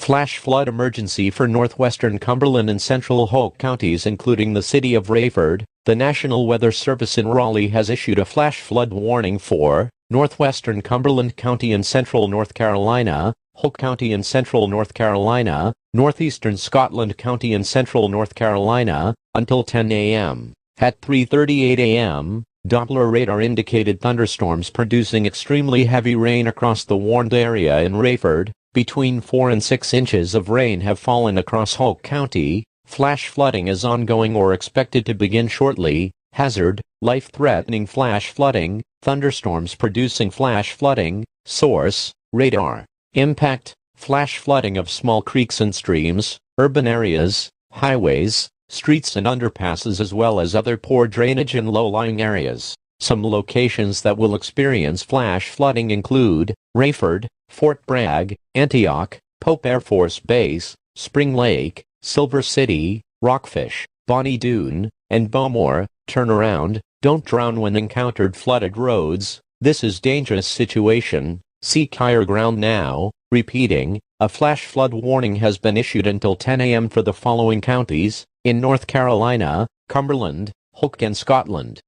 Flash flood emergency for northwestern Cumberland and central Hoke counties including the city of Raeford. The National Weather Service in Raleigh has issued a flash flood warning for northwestern Cumberland County and central North Carolina, Hoke County and central North Carolina, northeastern Scotland County and central North Carolina, until 10 a.m. At 3:38 a.m., Doppler radar indicated thunderstorms producing extremely heavy rain across the warned area in Raeford. Between 4 and 6 inches of rain have fallen across Hoke County. Flash flooding is ongoing or expected to begin shortly. Hazard, life-threatening flash flooding, thunderstorms producing flash flooding. Source, radar. Impact, flash flooding of small creeks and streams, urban areas, highways, streets and underpasses as well as other poor drainage in low-lying areas. Some locations that will experience flash flooding include Raeford, Fort Bragg, Antioch, Pope Air Force Base, Spring Lake, Silver City, Rockfish, Bonnie Doon, and Bowmore. Turn around, don't drown when encountered flooded roads. This is dangerous situation. Seek higher ground now. Repeating, a flash flood warning has been issued until 10 a.m. for the following counties, in North Carolina, Cumberland, Hoke and Scotland.